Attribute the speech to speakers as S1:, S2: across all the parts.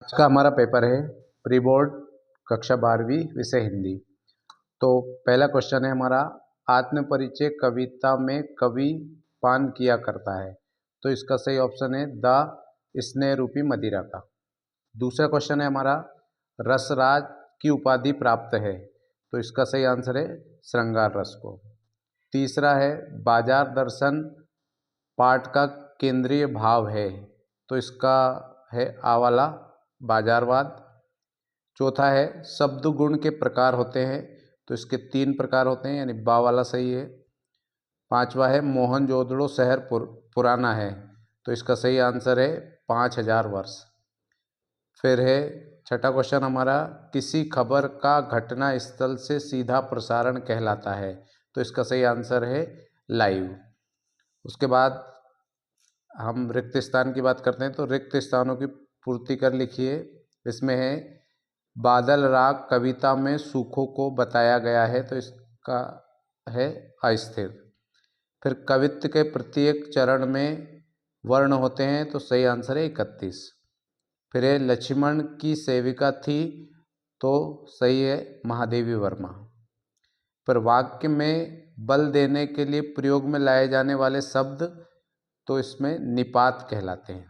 S1: आज का हमारा पेपर है प्री बोर्ड कक्षा 12वीं विषय हिंदी। तो पहला क्वेश्चन है हमारा, आत्मपरिचय कविता में कवि पान किया करता है। तो इसका सही ऑप्शन है द स्नेह रूपी मदिरा का। दूसरा क्वेश्चन है हमारा, रसराज की उपाधि प्राप्त है। तो इसका सही आंसर है श्रृंगार रस को। तीसरा है, बाजार दर्शन पाठ का केंद्रीय भाव है। तो इसका है आ वाला बाजारवाद। चौथा है, शब्द गुण के प्रकार होते हैं। तो इसके 3 प्रकार होते हैं, यानी बा वाला सही है। पांचवा है, मोहनजोदड़ो शहर पुराना है। तो इसका सही आंसर है 5000 वर्ष। फिर है छठा क्वेश्चन हमारा, किसी खबर का घटना स्थल से सीधा प्रसारण कहलाता है। तो इसका सही आंसर है लाइव। उसके बाद हम रिक्त स्थान की बात करते हैं। तो रिक्त स्थानों की पूर्ति कर लिखिए। इसमें है, बादल राग कविता में सुखों को बताया गया है। तो इसका है अस्थिर। फिर कवित्व के प्रत्येक चरण में वर्ण होते हैं। तो सही आंसर है 31। फिर है, लक्ष्मण की सेविका थी। तो सही है महादेवी वर्मा। फिर वाक्य में बल देने के लिए प्रयोग में लाए जाने वाले शब्द, तो इसमें निपात कहलाते हैं।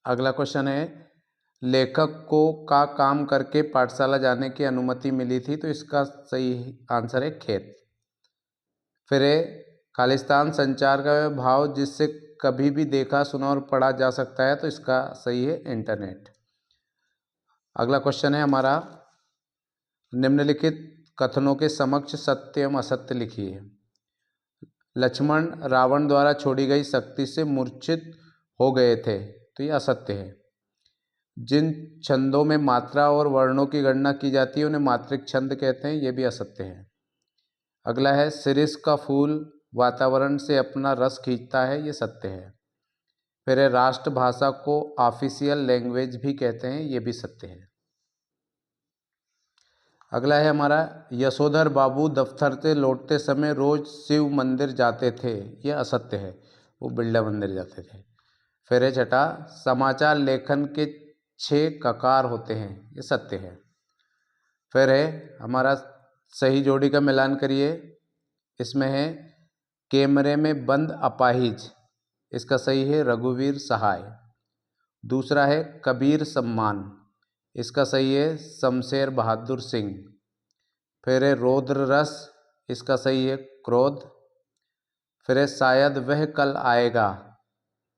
S1: अगला क्वेश्चन है, लेखक को का काम करके पाठशाला जाने की अनुमति मिली थी। तो इसका सही आंसर है खेत। फिर है, खालिस्तान संचार का भाव जिससे कभी भी देखा सुना और पढ़ा जा सकता है। तो इसका सही है इंटरनेट। अगला क्वेश्चन है हमारा, निम्नलिखित कथनों के समक्ष सत्य एवं असत्य लिखिए। लक्ष्मण रावण द्वारा छोड़ी गई शक्ति से मूर्छित हो गए थे। तो ये असत्य है। जिन छंदों में मात्रा और वर्णों की गणना की जाती है उन्हें मात्रिक छंद कहते हैं। ये भी असत्य है। अगला है, शिरीष का फूल वातावरण से अपना रस खींचता है। ये सत्य है। फिर है, राष्ट्रभाषा को ऑफिशियल लैंग्वेज भी कहते हैं। ये भी सत्य है। अगला है हमारा, यशोधर बाबू दफ्तर से लौटते समय रोज शिव मंदिर जाते थे। यह असत्य है, वो बिरला मंदिर जाते थे। फिर है छठा, समाचार लेखन के 6 ककार होते हैं। ये सत्य है। फिर है हमारा, सही जोड़ी का मिलान करिए। इसमें है, कैमरे में बंद अपाहिज। इसका सही है रघुवीर सहाय। दूसरा है, कबीर सम्मान। इसका सही है शमशेर बहादुर सिंह। फिर है, रौद्र रस। इसका सही है क्रोध। फिर है, शायद वह कल आएगा।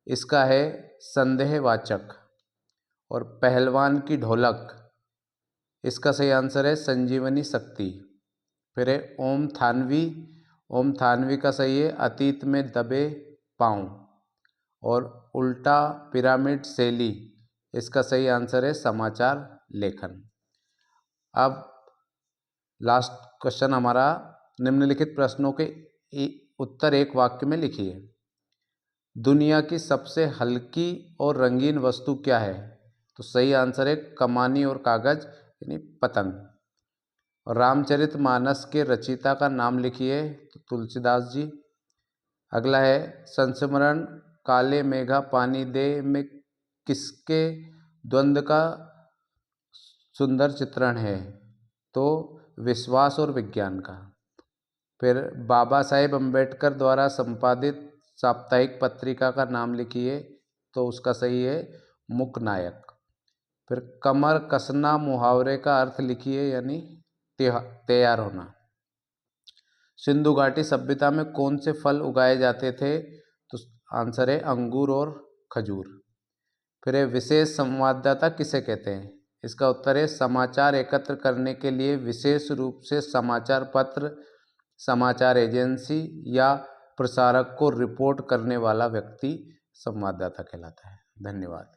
S1: इसका है संदेहवाचक। और पहलवान की ढोलक, इसका सही आंसर है संजीवनी शक्ति। फिर है, ओम थानवी। ओम थानवी का सही है अतीत में दबे पाँव। और उल्टा पिरामिड शैली, इसका सही आंसर है समाचार लेखन। अब लास्ट क्वेश्चन हमारा, निम्नलिखित प्रश्नों के उत्तर एक वाक्य में लिखिए। दुनिया की सबसे हल्की और रंगीन वस्तु क्या है। तो सही आंसर है कमानी और कागज, यानी पतंग। और रामचरितमानस के रचयिता का नाम लिखिए। तो तुलसीदास जी। अगला है, संस्मरण काले मेघा पानी दे में किसके द्वंद्व का सुंदर चित्रण है। तो विश्वास और विज्ञान का। फिर बाबा साहेब अम्बेडकर द्वारा संपादित साप्ताहिक पत्रिका का नाम लिखिए। तो उसका सही है मुकनायक। फिर कमर कसना मुहावरे का अर्थ लिखिए, यानी तैयार होना। सिंधु घाटी सभ्यता में कौन से फल उगाए जाते थे। तो आंसर है अंगूर और खजूर। फिर है, विशेष संवाददाता किसे कहते हैं। इसका उत्तर है समाचार एकत्र करने के लिए विशेष रूप से समाचार पत्र, समाचार एजेंसी या प्रसारक को रिपोर्ट करने वाला व्यक्ति संवाददाता कहलाता है। धन्यवाद।